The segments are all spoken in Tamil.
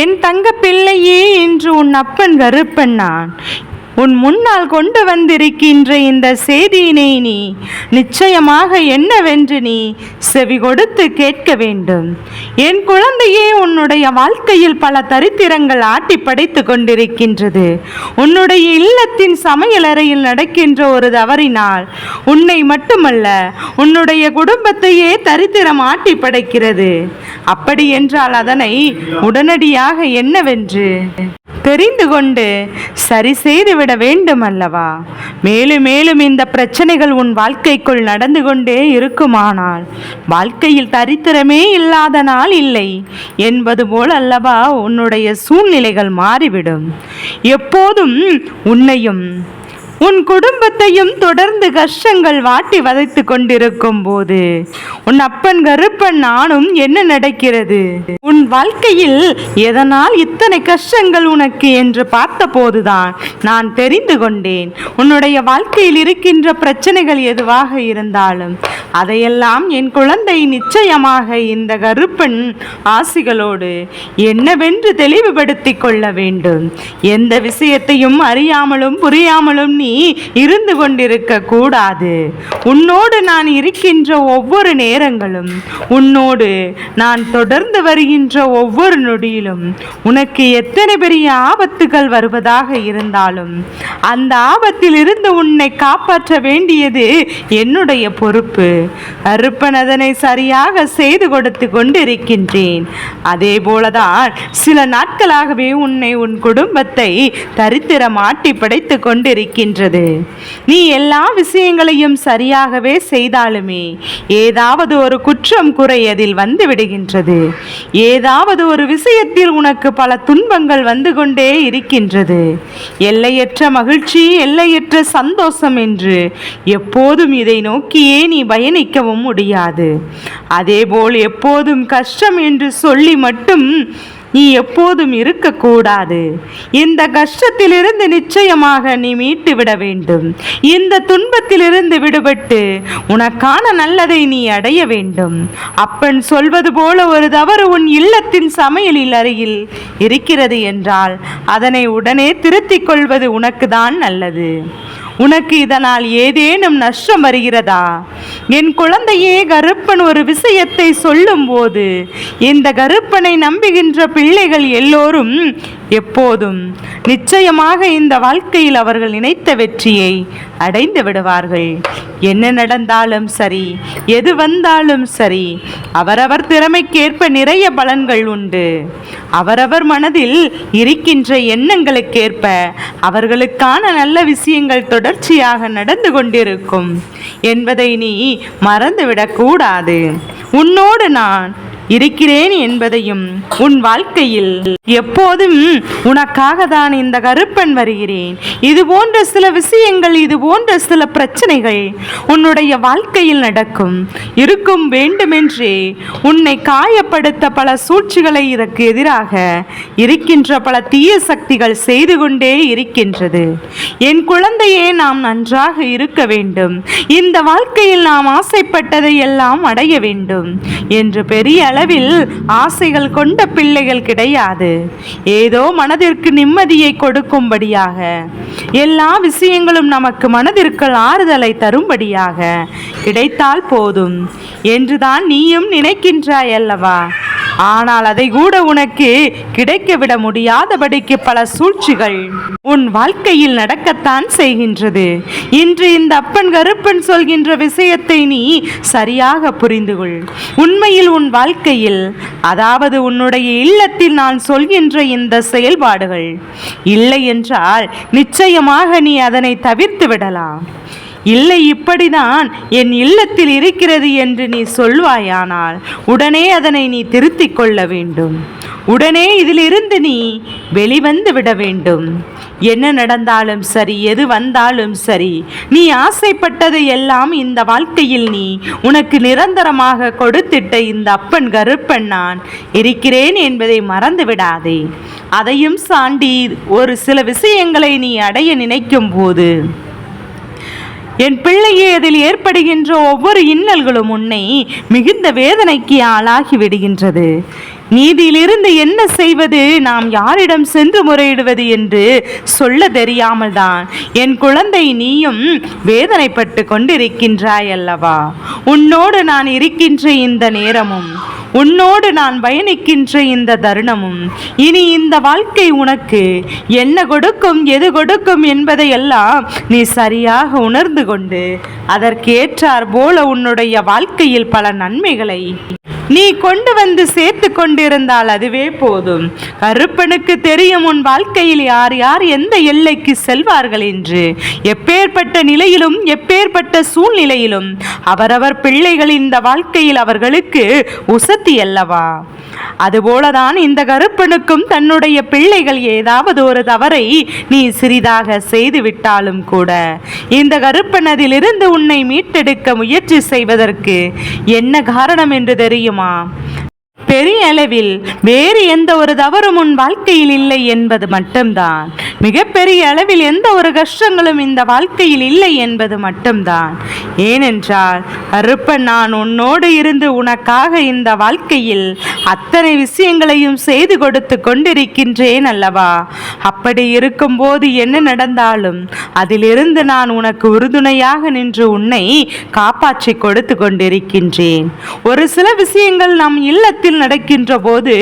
என் தங்க பிள்ளையே, இன்று உன் அப்பன் கருப்பன் நான். உன் முன்னால் கொண்டு வந்திருக்கின்ற இந்த செய்தியினை நீ நிச்சயமாக என்னவென்று நீ செவி கொடுத்து கேட்க வேண்டும். என் குழந்தையே, உன்னுடைய வாழ்க்கையில் பல தரித்திரங்கள் ஆட்டி படைத்து கொண்டிருக்கின்றது. உன்னுடைய இல்லத்தின் சமையலறையில் நடக்கின்ற ஒரு தவறினால் உன்னை மட்டுமல்ல, உன்னுடைய குடும்பத்தையே தரித்திரம் ஆட்டி படைக்கிறது. அப்படி என்றால் அதனை உடனடியாக என்னவென்று தெரிந்து கொண்டு சரி செய்துவிட வேண்டும் அல்லவா? மேலும் மேலும் இந்த பிரச்சனைகள் உன் வாழ்க்கைக்குள் நடந்து கொண்டே இருக்குமானால் வாழ்க்கையில் தரித்திரமே இல்லாத நாள் இல்லை என்பது போல் அல்லவா உன்னுடைய சூழ்நிலைகள் மாறிவிடும். எப்போதும் உன்னையும் உன் குடும்பத்தையும் தொடர்ந்து கஷ்டங்கள் வாட்டி வதைத்து கொண்டிருக்கும் போது உன் அப்பன் கருப்பன் நானும் என்ன நடக்கிறது, உன் வாழ்க்கையில் எதனால் இத்தனை கஷ்டங்கள் உனக்கு என்று பார்த்த போதுதான் நான் தெரிந்து கொண்டேன். உன்னுடைய வாழ்க்கையில் இருக்கின்ற பிரச்சனைகள் எதுவாக இருந்தாலும் அதையெல்லாம் என் குழந்தை நிச்சயமாக இந்த கருப்பன் ஆசிகளோடு என்னவென்று தெளிவுபடுத்தி கொள்ள வேண்டும். எந்த விஷயத்தையும் அறியாமலும் புரியாமலும் நீ இருந்து கொண்டிருக்க கூடாது. உன்னோடு நான் இருக்கின்ற ஒவ்வொரு நேரங்களும், உன்னோடு நான் தொடர்ந்து வருகின்ற ஒவ்வொரு நொடியிலும் உனக்கு எத்தனை பெரிய ஆபத்துகள் வருவதாக இருந்தாலும் அந்த ஆபத்தில் இருந்து உன்னை காப்பாற்ற வேண்டியது என்னுடைய பொறுப்பு. கருப்பன் அதனை சரியாக செய்து கொடுத்து கொண்டிருக்கின்றேன். அதே போலதான் சில நாட்களாகவே உன்னை, உன் குடும்பத்தை தரித்திரம் ஆட்டி படைத்து கொண்டிருக்கின்ற. நீ எல்லா விஷயங்களையும் சரியாகவே செய்தாலுமே ஏதாவது ஒரு குற்றம் குறை அதில் வந்து விடுகின்றது. ஏதாவது ஒரு விஷயத்தில் உனக்கு பல துன்பங்கள் வந்து கொண்டே இருக்கின்றது. எல்லையற்ற மகிழ்ச்சி, எல்லையற்ற சந்தோஷம் என்று எப்போதும் இதை நோக்கியே நீ பயணிக்கவும் முடியாது. அதேபோல் எப்போதும் கஷ்டம் என்று சொல்லி மட்டும் நீ எப்போதும் இருக்கக்கூடாது. இந்த கஷ்டத்திலிருந்து நிச்சயமாக நீ மீட்டு விட வேண்டும். இந்த துன்பத்திலிருந்து விடுபட்டு உனக்கான நல்லதை நீ அடைய வேண்டும். அப்பன் சொல்வது போல ஒரு தவறு உன் இல்லத்தின் சமையலில் அருகில் இருக்கிறது என்றால் அதனை உடனே திருத்திக் கொள்வது உனக்கு தான் நல்லது. உனக்கு இதனால் ஏதேனும் நஷ்டம் வருகிறதா? என் குழந்தையே, கருப்பன் ஒரு விஷயத்தை சொல்லும் போது இந்த கருப்பனை நம்புகின்ற பிள்ளைகள் எல்லோரும் எப்போதும் நிச்சயமாக இந்த வாழ்க்கையில் அவர்கள் நினைத்த வெற்றியை அடைந்து விடுவார்கள். என்ன நடந்தாலும் சரி, எது வந்தாலும் சரி, அவரவர் திறமைக்கேற்ப நிறைய பலன்கள் உண்டு. அவரவர் மனதில் இருக்கின்ற எண்ணங்களுக்கேற்ப அவர்களுக்கான நல்ல விஷயங்கள் தொடர்ச்சியாக நடந்து கொண்டிருக்கும் என்பதை நீ மறந்துவிடக்கூடாது. உன்னோடு நான் இருக்கிறேன் என்பதையும், உன் வாழ்க்கையில் எப்போதும் உனக்காக தான் இந்த கருப்பன் வருகிறேன். இது போன்ற சில விஷயங்கள், இது போன்ற சில பிரச்சனைகள் உன்னுடைய வாழ்க்கையில் நடக்கும் இருக்கும் வேண்டுமென்றே உன்னை காயப்படுத்த பல சூழ்ச்சிகளை இதற்கு எதிராக இருக்கின்ற பல தீய சக்திகள் செய்து கொண்டே இருக்கின்றது. என் குழந்தையே, நாம் நன்றாக இருக்க வேண்டும். இந்த வாழ்க்கையில் நாம் ஆசைப்பட்டதை எல்லாம் அடைய வேண்டும் என்று பெரிய அளவில் ஆசைகள் கொண்ட பிள்ளைகள் கிடையாது. ஏதோ மனதிற்கு நிம்மதியை கொடுக்கும்படியாக, எல்லா விஷயங்களும் நமக்கு மனதிற்கு ஆறுதலை தரும்படியாக கிடைத்தால் போதும் என்றுதான் நீயும் நினைக்கின்றாய் அல்லவா? ஆனால் அதை கூட உனக்கு கிடைக்கவிட முடியாதபடிக்கு பல சூழ்ச்சிகள் உன் வாழ்க்கையில் நடக்கத்தான் செய்கின்றது. இன்று இந்த அப்பன் கருப்பன் சொல்கின்ற விஷயத்தை நீ சரியாக புரிந்து கொள். உண்மையில் உன் வாழ்க்கையில், அதாவது உன்னுடைய இல்லத்தில் நான் சொல்கின்ற இந்த செயல்பாடுகள் இல்லை என்றால் நிச்சயமாக நீ அதனை தவிர்த்து விடலாம். இல்லை, இப்படிதான் என் இல்லத்தில் இருக்கிறது என்று நீ சொல்வாயானால் உடனே அதனை நீ திருத்திக் கொள்ள வேண்டும். உடனே இதிலிருந்து நீ வெளிவந்து விட வேண்டும். என்ன நடந்தாலும் சரி, எது வந்தாலும் சரி, நீ ஆசைப்பட்டதை எல்லாம் இந்த வாழ்க்கையில் நீ உனக்கு நிரந்தரமாக கொடுத்திட்ட இந்த அப்பன் கருப்பன் நான் இருக்கிறேன் என்பதை மறந்து விடாதே. அதையும் தாண்டி ஒரு சில விஷயங்களை நீ அடைய நினைக்கும் போது என் பிள்ளையே, அதில் ஏற்படுகின்ற ஒவ்வொரு இன்னல்களும் உன்னை மிகுந்த வேதனைக்கு ஆளாகி விடுகின்றது. நீதியிலிருந்து என்ன செய்வது, நாம் யாரிடம் சென்று முறையிடுவது என்று சொல்ல தெரியாமல் தான் என் குழந்தை நீயும் வேதனைப்பட்டு கொண்டிருக்கின்றாய் அல்லவா? உன்னோடு நான் இருக்கின்ற இந்த நேரமும், உன்னோடு நான் பயணிக்கின்ற இந்த தருணமும், இனி இந்த வாழ்க்கை உனக்கு என்ன கொடுக்கும், எது கொடுக்கும் என்பதையெல்லாம் நீ சரியாக உணர்ந்து கொண்டு அதற்கேற்றார் போல உன்னுடைய வாழ்க்கையில் பல நன்மைகளை நீ கொண்டு வந்து சேர்த்து கொண்டிருந்தால் அதுவே போதும். கருப்பனுக்கு தெரியும் உன் வாழ்க்கையில் யார் யார் எந்த எல்லைக்கு செல்வார்கள் என்று. எப்பேற்பட்ட நிலையிலும் எப்பேற்பட்ட சூழ்நிலையிலும் அவரவர் பிள்ளைகள் இந்த வாழ்க்கையில் அவர்களுக்கு உசத்தி அல்லவா? அதுபோலதான் இந்த கருப்பனுக்கும் தன்னுடைய பிள்ளைகள் ஏதாவது ஒரு தவறை நீ சிறிதாக செய்து விட்டாலும் கூட இந்த கருப்பன் அதிலிருந்து உன்னை மீட்டெடுக்க முயற்சி செய்வதற்கு என்ன காரணம் என்று தெரியுமா? பெரிய அளவில் வேறு எந்த ஒரு தவறும் உன் வாழ்க்கையில் இல்லை என்பது மட்டும்தான். மிகப்பெரிய அளவில் எந்த ஒரு கஷ்டங்களும் இந்த வாழ்க்கையில் இல்லை என்பது மட்டும்தான். ஏனென்றால் கருப்பன் நான் உன்னோடு இருந்து உனக்காக இந்த வாழ்க்கையில் அத்தனை விஷயங்களையும் செய்து கொடுத்து கொண்டிருக்கின்றேன் அல்லவா? அப்படி இருக்கும்போது என்ன நடந்தாலும் அதிலிருந்து நான் உனக்கு உறுதுணையாக நின்று உன்னை காப்பாற்றி கொடுத்து கொண்டிருக்கின்றேன். ஒரு சில விஷயங்கள் நம் இல்லத்தில் நடக்கின்ற போது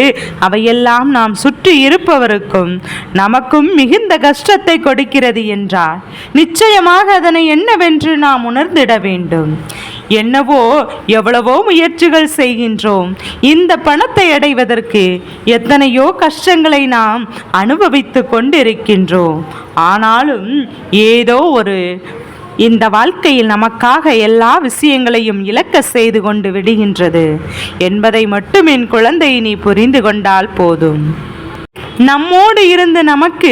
அவையெல்லாம் நாம் சுற்றி இருப்பவருக்கும் நமக்கும் மிகுந்த கஷ்டத்தை கொடுக்கிறது என்றால் நிச்சயமாக அதனை என்னவென்று நாம் உணர்ந்திட வேண்டும். என்னவோ எவ்வளவோ முயற்சிகள் செய்கின்றோம். இந்த பணத்தை அடைவதற்கு எத்தனையோ கஷ்டங்களை நாம் அனுபவித்து கொண்டிருக்கின்றோம். ஆனாலும் ஏதோ ஒரு இந்த வாழ்க்கையில் நமக்காக எல்லா விஷயங்களையும் இழக்க செய்து கொண்டு விடுகின்றது என்பதை மட்டும் என் குழந்தை நீ புரிந்து கொண்டால் போதும். நம்மோடு இருந்து நமக்கு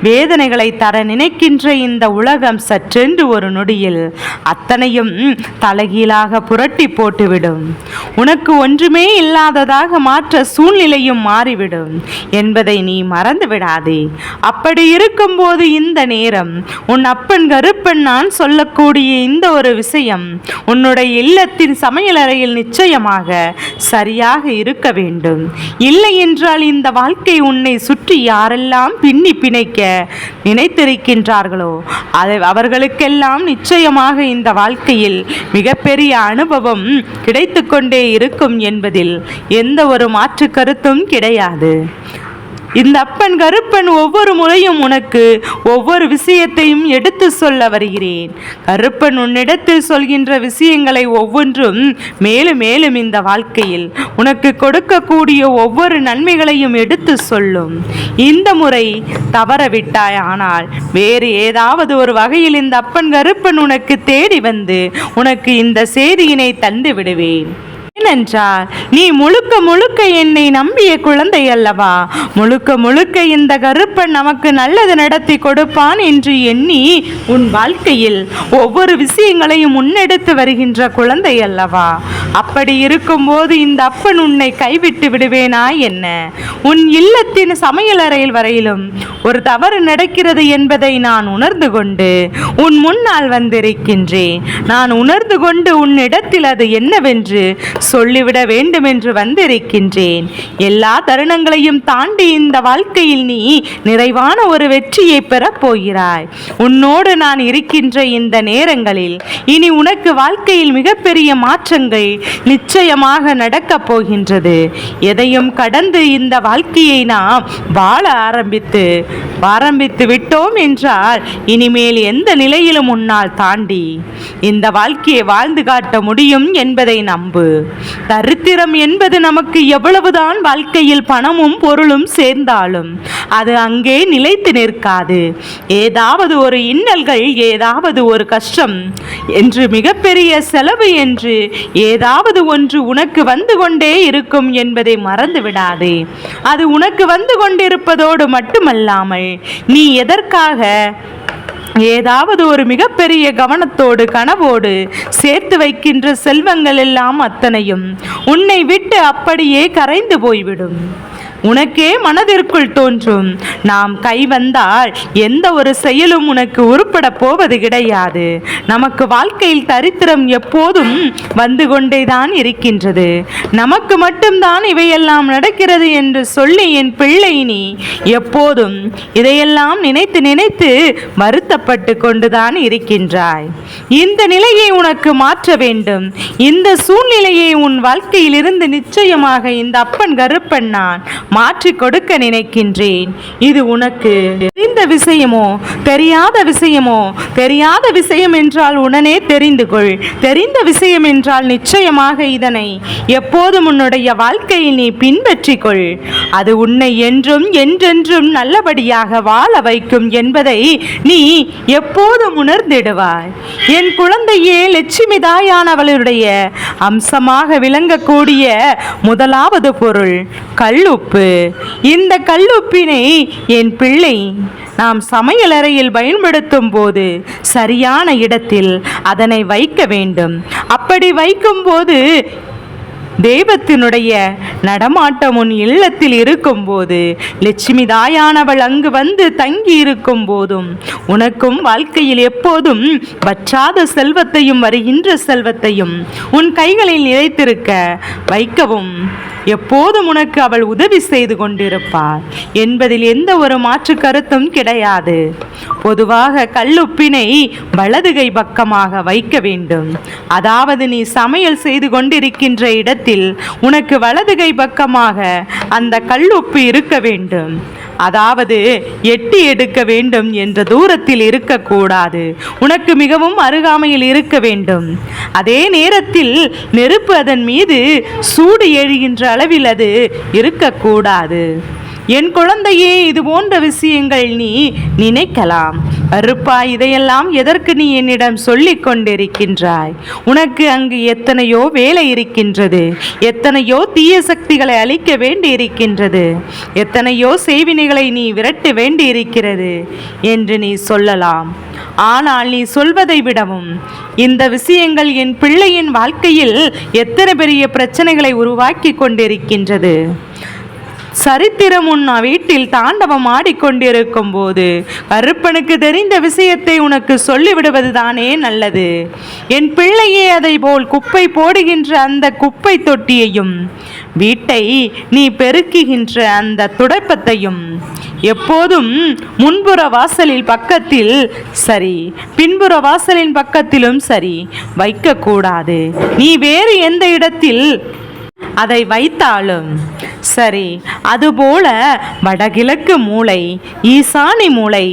வேதனைகளை தர நினைக்கின்ற இந்த உலகம் சற்றென்று ஒரு நொடியில் அத்தனையும் தலைகீழாக புரட்டி போட்டுவிடும். உனக்கு ஒன்றுமே இல்லாததாக மாற்ற சூழ்நிலையும் மாறிவிடும் என்பதை நீ மறந்து விடாதே. அப்படி இருக்கும்போது இந்த நேரம் உன் அப்பன் கருப்பன் நான் சொல்லக்கூடிய இந்த ஒரு விஷயம் உன்னுடைய இல்லத்தின் சமையலறையில் நிச்சயமாக சரியாக இருக்க வேண்டும். இல்லை என்றால் இந்த வாழ்க்கை உன்னை சுற்றி யாரெல்லாம் பின்னி பிணைக்க நினைத்திருக்கின்றார்களோ அவர்களுக்கெல்லாம் நிச்சயமாக இந்த வாழ்க்கையில் மிகப்பெரிய அனுபவம் கிடைத்து கொண்டே இருக்கும் என்பதில் எந்த ஒரு மாற்று கருத்தும் கிடையாது. இந்த அப்பன் கருப்பன் ஒவ்வொரு முறையும் உனக்கு ஒவ்வொரு விஷயத்தையும் எடுத்து சொல்ல வருகிறேன். கருப்பன் உன்னிடத்தில் சொல்கின்ற விஷயங்களை ஒவ்வொன்றும் மேலும் மேலும் இந்த வாழ்க்கையில் உனக்கு கொடுக்கக்கூடிய ஒவ்வொரு நன்மைகளையும் எடுத்து சொல்லும். இந்த முறை தவறவிட்டாய் ஆனால் வேறு ஏதாவது ஒரு வகையில் இந்த அப்பன் கருப்பன் உனக்கு தேடி வந்து உனக்கு இந்த செய்தியினை தந்து விடுவேன். ஏனென்றால் நீ முழுக்க முழுக்க என்னை நம்பிய குழந்தை அல்லவா? முழுக்க முழுக்க இந்த கருப்பன் நமக்கு நல்லது நடத்தி கொடுப்பான் என்று எண்ணி உன் வாழ்க்கையில் ஒவ்வொரு விஷயங்களையும் முன்னெடுத்து வருகின்ற குழந்தை அல்லவா? அப்படி இருக்கும்போது இந்த அப்பன் உன்னை கைவிட்டு விடுவேனா என்ன? உன் இல்லத்தின் சமையலறையில் வரையிலும் ஒரு தவறு நடக்கிறது என்பதை நான் உணர்ந்து கொண்டு உன் முன்னால் வந்திருக்கின்றேன். நான் உணர்ந்து கொண்டு உன்னிடத்தில் அது என்னவென்று சொல்லிவிட வேண்டும் என்று வந்திருக்கின்றேன். எல்லா தருணங்களையும் தாண்டி இந்த வாழ்க்கையில் நீ நிறைவான ஒரு வெற்றியை பெறப் போகிறாய். உன்னோடு நான் இருக்கின்ற இந்த நேரங்களில் இனி உனக்கு வாழ்க்கையில் மிகப்பெரிய மாற்றங்கள் நிச்சயமாக நடக்கப் போகின்றது. எதையும் கடந்து இந்த வாழ்க்கையை நாம் வாழ ஆரம்பித்து விட்டோம் என்றால் இனிமேல் எந்த நிலையிலும் உன்னால் தாண்டி இந்த வாழ்க்கையை வாழ்ந்து காட்ட முடியும் என்பதை நம்பு. தரித்திரம் என்பது நமக்கு எவ்வளவுதான் வாழ்க்கையில் பணமும் பொருளும் சேர்ந்தாலும் அது அங்கே நிலைத்து நிற்காது. ஏதாவது ஒரு இன்னல்கள், ஏதாவது ஒரு கஷ்டம் என்று மிகப்பெரிய செலவு என்று ஏதாவது ஒன்று உனக்கு வந்து கொண்டே இருக்கும் என்பதை மறந்து விடாதே. அது உனக்கு வந்து கொண்டிருப்பதோடு மட்டுமல்லாமல் நீ எதற்காக ஏதாவது ஒரு மிகப்பெரிய கவனத்தோடு கனவோடு சேர்த்து வைக்கின்ற செல்வங்கள் எல்லாம் அத்தனையும் உன்னை விட்டு அப்படியே கரைந்து போய்விடும். உனக்கே மனதிற்குள் தோன்றும், நாம் கை வந்தால் எந்த ஒரு செயலும் உனக்கு உருப்பட போவது கிடையாது. நமக்கு வாழ்க்கையில் தரித்திரம் எப்போதும் வந்து கொண்டேதான் இருக்கின்றது. நமக்கு மட்டும்தான் இவையெல்லாம் நடக்கிறது என்று சொல்லி என் பிள்ளை நீ எப்போதும் இதையெல்லாம் நினைத்து நினைத்து வருத்தப்பட்டு கொண்டுதான் இருக்கின்றாய். இந்த நிலையை உனக்கு மாற்ற வேண்டும். இந்த சூழ்நிலையை உன் வாழ்க்கையில் இருந்து நிச்சயமாக இந்த அப்பன் கருப்பன் நான் மாற்றி கொடுக்க நினைக்கின்றேன். இது உனக்கு தெரிந்த விஷயமோ தெரியாத விஷயமோ? தெரியாத விஷயம் என்றால் உடனே தெரிந்து கொள். தெரிந்த விஷயம் என்றால் நிச்சயமாக இதனை எப்போதும் உன்னுடைய வாழ்க்கையில் நீ பின்பற்றிக் கொள். அது உன்னை என்றும் என்றென்றும் நல்லபடியாக வாழ வைக்கும் என்பதை நீ எப்போதும் உணர்ந்திடுவாய். என் குழந்தையே, லட்சுமி தாயானவளுடைய அம்சமாக விளங்கக்கூடிய முதலாவது பொருள் கல்லுப்பு. இந்த கல்லுப்பினை என் பிள்ளை நாம் சமையலறையில் பயன்படுத்தும் போது சரியான இடத்தில் அதனை வைக்க வேண்டும். அப்படி வைக்கும் போது தெய்வத்தினுடைய நடமாட்டம் உன் இல்லத்தில் இருக்கும் போது, லட்சுமி தாயானவள் அங்கு வந்து தங்கி இருக்கும் போதும் உனக்கும் வாழ்க்கையில் எப்போதும் வற்றாத செல்வத்தையும் வருகின்ற செல்வத்தையும் உன் கைகளில் நிலைத்திருக்க வைக்கவும் எப்போதும் உனக்கு அவள் உதவி செய்து கொண்டிருப்பாள் என்பதில் எந்த ஒரு மாற்று கருத்தும் கிடையாது. பொதுவாக கல்லுப்பினை வலதுகை பக்கமாக வைக்க வேண்டும். அதாவது நீ சமையல் செய்து கொண்டிருக்கின்ற இடத்தில் உனக்கு வலதுகை பக்கமாக அந்த கல்லுப்பு இருக்க வேண்டும். அதாவது எட்டி எடுக்க வேண்டும் என்ற தூரத்தில் இருக்கக்கூடாது. உனக்கு மிகவும் அருகாமையில் இருக்க வேண்டும். அதே நேரத்தில் நெருப்பு அதன் மீது சூடு எழுகின்ற அளவில் அது இருக்கக்கூடாது. என் குழந்தையே, இது போன்ற விஷயங்கள் நீ நினைக்கலாம். அருப்பா, இதையெல்லாம் எதற்கு நீ என்னிடம் சொல்லிக் கொண்டிருக்கின்றாய்? உனக்கு அங்கு எத்தனையோ வேலை இருக்கின்றது, எத்தனையோ தீய சக்திகளை அழிக்க வேண்டி இருக்கின்றது, எத்தனையோ செய்வினைகளை நீ விரட்ட வேண்டி இருக்கிறது என்று நீ சொல்லலாம். ஆனால் நீ சொல்வதை விடவும் இந்த விஷயங்கள் என் பிள்ளையின் வாழ்க்கையில் எத்தனை பெரிய பிரச்சனைகளை உருவாக்கி கொண்டிருக்கின்றது. சரித்திரம் உன் வீட்டில் தாண்டவம் ஆடிக்கொண்டிருக்கும் போது கருப்பனுக்கு தெரிந்த விஷயத்தை உனக்கு சொல்லிவிடுவது தானே நல்லது. என் பிள்ளையே, அதை போல் குப்பை போடுகின்ற அந்த குப்பை தொட்டியையும் வீட்டை நீ பெருக்குகின்ற அந்த துடைப்பத்தையும் எப்போதும் முன்புற வாசலில் பக்கத்தில் சரி, பின்புற வாசலின் பக்கத்திலும் சரி வைக்கக்கூடாது. நீ வேறு எந்த இடத்தில் அதை வைத்தாலும் சரி, அதுபோல வடகிழக்கு மூலை, ஈசானி மூலை,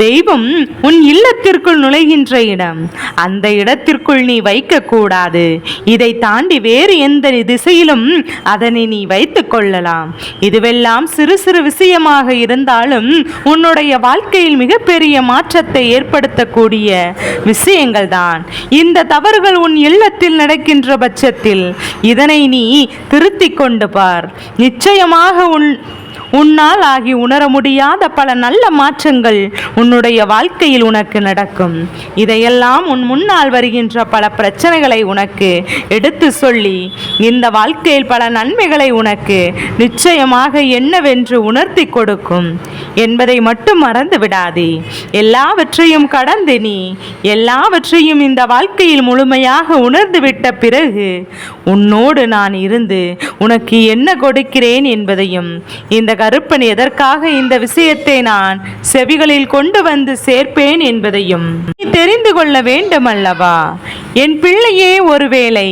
தெய்வம் உன் இல்லத்திற்குள் நுழைகின்ற இடம், அந்த இடத்திற்குள் நீ வைக்கக்கூடாது. இதை தாண்டி வேறு எந்த திசையிலும் அதனை நீ வைத்து கொள்ளலாம். இதுவெல்லாம் சிறு சிறு விஷயமாக இருந்தாலும் உன்னுடைய வாழ்க்கையில் மிகப்பெரிய மாற்றத்தை ஏற்படுத்தக்கூடிய விஷயங்கள் தான். இந்த தவறுகள் உன் இல்லத்தில் நடக்கின்ற பட்சத்தில் இதனை நீ திருத்திக் கொண்டு பார். நிச்சயமாக உன்னால் ஆகி உணர முடியாத பல நல்ல மாற்றங்கள் உன்னுடைய வாழ்க்கையில் உனக்கு நடக்கும். இதையெல்லாம் உன் முன்னால் வருகின்ற பல பிரச்சனைகளை உனக்கு எடுத்து சொல்லி இந்த வாழ்க்கையில் பல நன்மைகளை உனக்கு நிச்சயமாக என்னவென்று உணர்த்தி கொடுக்கும் என்பதை மட்டும் மறந்து விடாதே. எல்லாவற்றையும் கடந்து நீ எல்லாவற்றையும் இந்த வாழ்க்கையில் முழுமையாக உணர்ந்து விட்ட பிறகு உன்னோடு நான் இருந்து உனக்கு என்ன கொடுக்கிறேன் என்பதையும், இந்த கருப்பன் எதற்காக இந்த விஷயத்தை நான் செவிகளில் கொண்டு வந்து சேர்ப்பேன் என்பதையும் நீ தெரிந்து கொள்ள வேண்டும் அல்லவா? என் பிள்ளையே, ஒருவேளை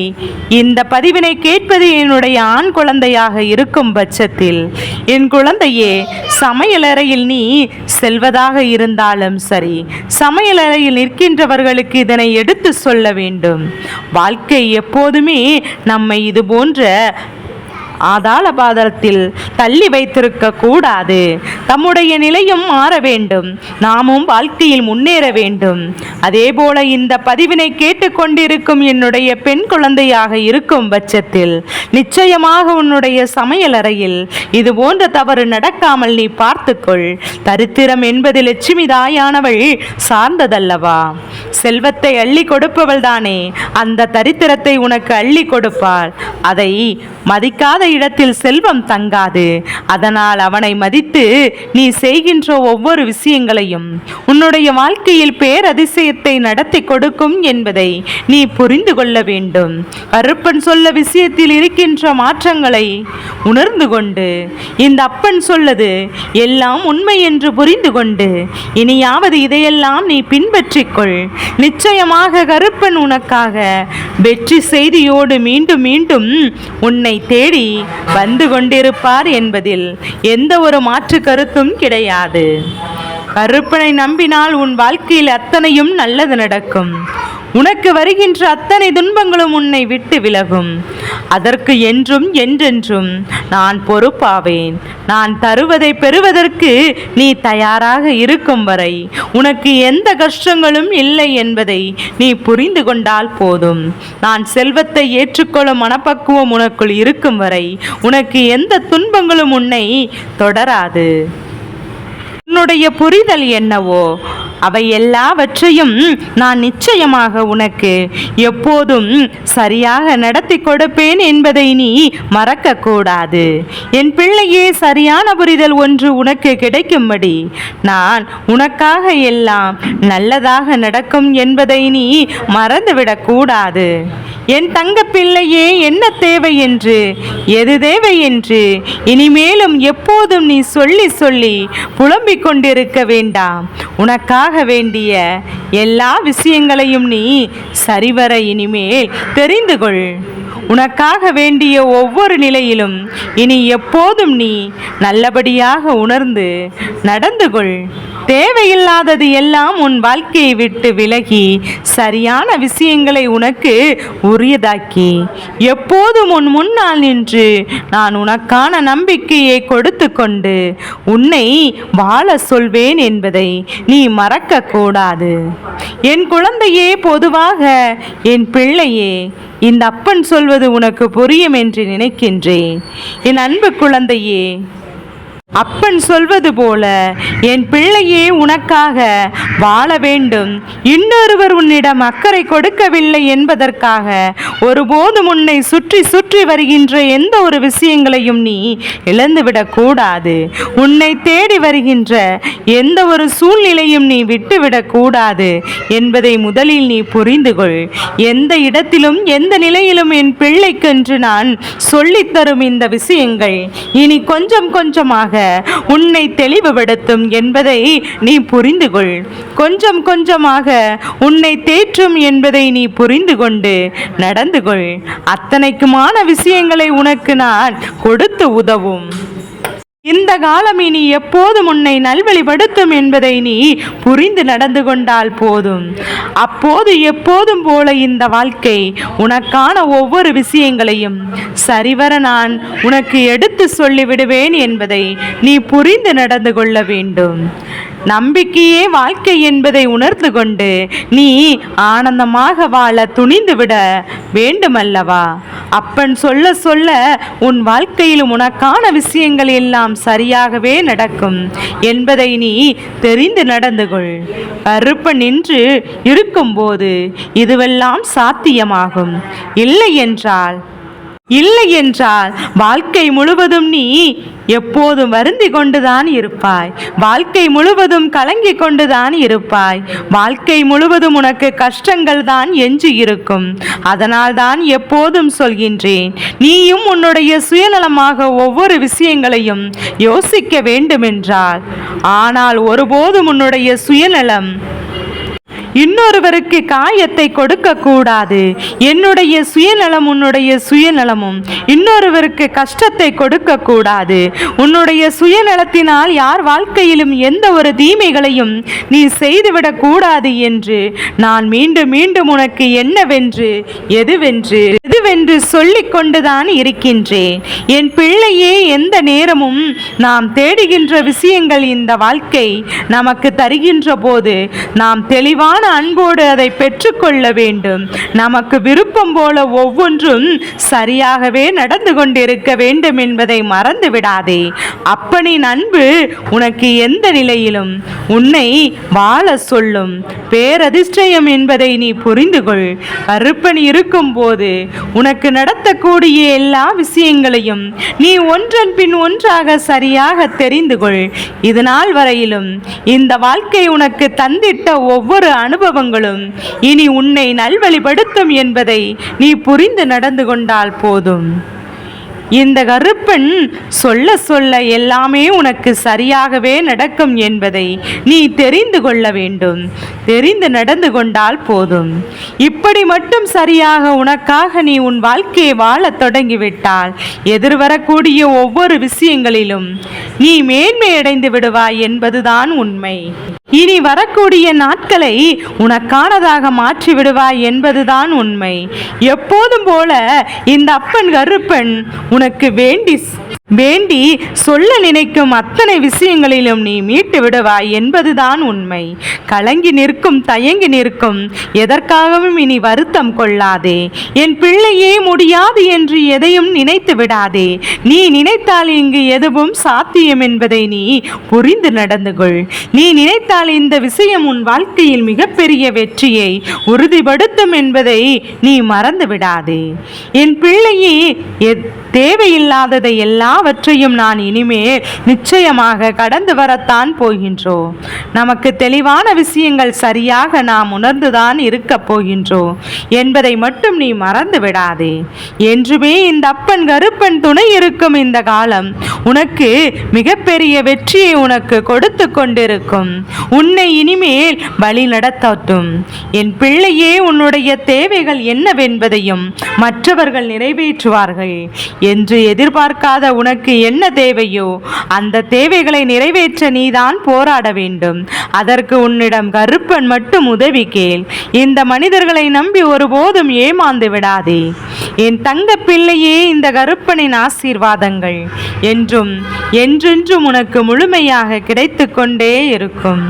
இந்த பதிவினை கேட்பது என்னுடைய ஆண் குழந்தையாக இருக்கும் பட்சத்தில், என் குழந்தையே, சமையலறையில் நீ செல்வதாக இருந்தாலும் சரி, சமையலறையில் நிற்கின்றவர்களுக்கு இதனை எடுத்து சொல்ல வேண்டும். வாழ்க்கை எப்போதுமே நம்மை இது போன்ற ஆதாள பாதத்தில் தள்ளி வைத்திருக்க கூடாது. தம்முடைய நிலையும் மாற வேண்டும். நாமும் வாழ்க்கையில் முன்னேற வேண்டும். அதேபோல இந்த பதிவினை கேட்டுக்கொண்டிருக்கும் என்னுடைய பெண் குழந்தையாக இருக்கும் பட்சத்தில் நிச்சயமாக உன்னுடைய சமையல் அறையில் இது போன்ற தவறு நடக்காமல் நீ பார்த்துக்கொள். தரித்திரம் என்பது லட்சுமி தாயானவள் சார்ந்ததல்லவா? செல்வத்தை அள்ளி கொடுப்பவள் தானே அந்த தரித்திரத்தை உனக்கு அள்ளி கொடுப்பாள். அதை மதிக்காத இடத்தில் செல்வம் தங்காது. அதனால் அவனை மதித்து நீ செய்கின்ற ஒவ்வொரு விஷயங்களையும் உன்னுடைய வாழ்க்கையில் பேரதிசயத்தை நடத்தி கொடுக்கும் என்பதை நீ புரிந்து கொள்ள வேண்டும். கருப்பன் சொல்ல விஷயத்தில் இருக்கின்ற மாற்றங்களை உணர்ந்து கொண்டு இந்த அப்பன் சொல்லது எல்லாம் உண்மை என்று புரிந்து கொண்டு இனியாவது இதையெல்லாம் நீ பின்பற்றிக்கொள். நிச்சயமாக கருப்பன் உனக்காக வெற்றி செய்தியோடு மீண்டும் மீண்டும் உன்னை தேடி வந்து கொண்டிருப்பார் என்பதில் எந்த ஒரு மாற்று கருத்தும் கிடையாது. கருப்பனை நம்பினால் உன் வாழ்க்கையில் அத்தனையும் நல்லது நடக்கும். உனக்கு வருகின்ற அத்தனை துன்பங்களும் உன்னை விட்டு விலகும். அதற்கு என்றும் என்றென்றும் நான் பொறுப்பாவேன். நான் தருவதை பெறுவதற்கு நீ தயாராக இருக்கும் வரை உனக்கு எந்த கஷ்டங்களும் இல்லை என்பதை நீ புரிந்து கொண்டால் போதும். நான் செல்வத்தை ஏற்றுக்கொள்ளும் மனப்பக்குவம் உனக்குள் இருக்கும் வரை உனக்கு எந்த துன்பங்களும் உன்னை தொடராது. உன்னுடைய புரிதல் என்னவோ அவை எல்லாவற்றையும் நான் நிச்சயமாக உனக்கு எப்போதும் சரியாக நடத்தி கொடுப்பேன் என்பதை நீ மறக்க கூடாது. என் பிள்ளையே, சரியான புரிதல் ஒன்று உனக்கு கிடைக்கும்படி நான் உனக்காக எல்லாம் நல்லதாக நடக்கும் என்பதை நீ மறந்துவிடக் கூடாது. என் தங்க பிள்ளையே, என்ன தேவை என்று எது தேவை என்று இனிமேலும் எப்போதும் நீ சொல்லி சொல்லி புலம்பிக் கொண்டிருக்க வேண்டாம். உனக்காக வேண்டிய எல்லா விஷயங்களையும் நீ சரிவர இனிமேல் தெரிந்து கொள். உனக்காக வேண்டிய ஒவ்வொரு நிலையிலும் இனி எப்போதும் நீ நல்லபடியாக உணர்ந்து நடந்து கொள். தேவையில்லாதது எல்லாம் உன் வாழ்க்கையை விட்டு விலகி சரியான விஷயங்களை உனக்கு உரியதாக்கி எப்போதும் உன் முன்னால் நின்று நான் உனக்கான நம்பிக்கையை கொடுத்து கொண்டு உன்னை வாழ சொல்வேன் என்பதை நீ மறக்க கூடாது. என் குழந்தையே, பொதுவாக என் பிள்ளையே, இந்த அப்பன் சொல்வது உனக்கு புரியும் என்று நினைக்கின்றேன். என் அன்பு குழந்தையே, அப்பன் சொல்வது போல என் பிள்ளையே உனக்காக வாழ வேண்டும். இன்னொருவர் உன்னிடம் அக்கறை கொடுக்கவில்லை என்பதற்காக ஒருபோதும் உன்னை சுற்றி சுற்றி வருகின்ற எந்த ஒரு விஷயங்களையும் நீ இழந்துவிடக் கூடாது. உன்னை தேடி வருகின்ற எந்த ஒரு சூழ்நிலையும் நீ விட்டுவிடக் கூடாது என்பதை முதலில் நீ புரிந்து கொள். எந்த இடத்திலும் எந்த நிலையிலும் என் பிள்ளைக்கென்று நான் சொல்லித்தரும் இந்த விஷயங்கள் இனி கொஞ்சம் கொஞ்சமாக உன்னை தெளிவுபடுத்தும் என்பதை நீ புரிந்து கொள். கொஞ்சம் கொஞ்சமாக உன்னை தேற்றும் என்பதை நீ புரிந்து கொண்டு நடந்து கொள். அத்தனைக்குமான விஷயங்களை உனக்கு நான் கொடுத்து உதவும். இந்த காலம் இனி எப்போதும் உன்னை நல்வழிப்படுத்தும் என்பதை நீ புரிந்து நடந்து கொண்டால் போதும். அப்போது எப்போதும் போல இந்த வாழ்க்கை உனக்கான ஒவ்வொரு விஷயங்களையும் சரிவர நான் உனக்கு எடுத்து சொல்லிவிடுவேன் என்பதை நீ புரிந்து நடந்து கொள்ள வேண்டும். நம்பிக்கையே வாழ்க்கை என்பதை உணர்ந்து கொண்டு நீ ஆனந்தமாக வாழ துணிந்து விட வேண்டுமல்லவா? அப்பன் சொல்ல சொல்ல உன் வாழ்க்கையிலும் உனக்கான விஷயங்கள் எல்லாம் சரியாகவே நடக்கும் என்பதை நீ தெரிந்து நடந்து கொள். கருப்பன் நின்று இருக்கும்போது இதுவெல்லாம் சாத்தியமாகும். இல்லை என்றால் வாழ்க்கை முழுவதும் நீ எப்போதும் வருந்தி கொண்டுதான் இருப்பாய். வாழ்க்கை முழுவதும் கலங்கி கொண்டுதான் இருப்பாய். வாழ்க்கை முழுவதும் உனக்கு கஷ்டங்கள் தான் எஞ்சி இருக்கும். அதனால் தான் எப்போதும் சொல்கின்றேன், நீயும் உன்னுடைய சுயநலமாக ஒவ்வொரு விஷயங்களையும் யோசிக்க வேண்டுமென்றால், ஆனால் ஒருபோதும் உன்னுடைய சுயநலம் இன்னொருவருக்கு காயத்தை கொடுக்க கூடாது. என்னுடைய சுயநலம் உன்னுடைய சுயநலமும் இன்னொருவருக்கு கஷ்டத்தை கொடுக்க கூடாது. உன்னுடைய சுயநலத்தினால் யார் வாழ்க்கையிலும் எந்த ஒரு தீமைகளையும் நீ செய்துவிடக் கூடாது என்று நான் மீண்டும் மீண்டும் உனக்கு என்னவென்று எதுவென்று வேண்டுமென்று சொல்லிக் கொண்டுதான் இருக்கின்றேன். என் பிள்ளையே, எந்த நேரமும் நாம் தேடுகின்ற விஷயங்கள் இந்த வாழ்க்கை நமக்கு தருகின்ற போது நாம் தெளிவான அன்போடு அதை பெற்றுக்கொள்ள வேண்டும். நமக்கு விருப்பம் போல ஒவ்வொன்றும் சரியாகவே நடந்து கொண்டிருக்க வேண்டும் என்பதை மறந்து விடாதே. அப்பனின் அன்பு உனக்கு எந்த நிலையிலும் உன்னை வாழ சொல்லும் பேரதிர்ஷ்டம் என்பதை நீ புரிந்து கொள். கருப்பன் இருக்கும் போது உனக்கு நடத்தக்கூடிய எல்லா விஷயங்களையும் நீ ஒன்றன் பின் ஒன்றாக சரியாக தெரிந்து கொள். இது நாள் வரையிலும் இந்த வாழ்க்கை உனக்கு தந்திட்ட ஒவ்வொரு அனுபவங்களும் இனி உன்னை நல்வழிப்படுத்தும் என்பதை நீ புரிந்து நடந்து கொண்டால் போதும். இந்த கருப்பன் சொல்ல சொல்ல எல்லாமே உனக்கு சரியாகவே நடக்கும் என்பதை நீ தெரிந்து கொள்ள வேண்டும். தெரிந்து நடந்து கொண்டால் போதும். இப்படி மட்டும் சரியாக உனக்காக நீ உன் வாழ்க்கையை வாழத் தொடங்கிவிட்டால் எதிர்வரக்கூடிய ஒவ்வொரு விஷயங்களிலும் நீ மேன்மையடைந்து விடுவாய் என்பதுதான் உண்மை. இனி வரக்கூடிய நாட்களை உனக்கானதாக மாற்றி விடுவாய் என்பதுதான் உண்மை. எப்போதும் போல இந்த அப்பன் கருப்பன் உனக்கு வேண்டி சொல்ல நினைக்கும் அத்தனை விஷயங்களிலும் நீ மீட்டு விடுவாய் என்பதுதான் உண்மை. கலங்கி நிற்கும், தயங்கி நிற்கும், எதற்காகவும் இனி வருத்தம் கொள்ளாதே. என் பிள்ளையே, முடியாது என்று எதையும் நினைத்து விடாதே. நீ நினைத்தால் இங்கு எதுவும் சாத்தியம் என்பதை நீ புரிந்து நடந்து கொள். நீ நினைத்தால் இந்த விஷயம் உன் வாழ்க்கையில் மிகப்பெரிய வெற்றியை உறுதிப்படுத்தும் என்பதை நீ மறந்து விடாதே. என் பிள்ளையே, தேவையில்லாததை எல்லாவற்றையும் நான் இனிமேல் நிச்சயமாக கடந்து வரத்தான் போகின்றோம். நமக்கு தெளிவான விஷயங்கள் சரியாக நாம் உணர்ந்துதான் இருக்க போகின்றோம் என்பதை மட்டும் நீ மறந்து விடாதே. என்றுமே இந்த அப்பன் கருப்பன் துணை இருக்கும் இந்த காலம் உனக்கு மிகப்பெரிய வெற்றியை உனக்கு கொடுத்து கொண்டிருக்கும். உன்னை இனிமேல் வழி நடத்தட்டும். என் பிள்ளையே, உன்னுடைய தேவைகள் என்னவென்பதையும் மற்றவர்கள் நிறைவேற்றுவார்கள் என்று எதிர்பார்க்காத உனக்கு என்ன தேவையோ அந்த தேவைகளை நிறைவேற்ற நீதான் போராட வேண்டும். அதற்கு உன்னிடம் கருப்பன் மட்டும் உதவி கேள். இந்த மனிதர்களை நம்பி ஒருபோதும் ஏமாந்து விடாதே. என் தங்க பிள்ளையே, இந்த கருப்பனின் ஆசீர்வாதங்கள் என்றும் என்றென்றும் உனக்கு முழுமையாக கிடைத்து கொண்டே இருக்கும்.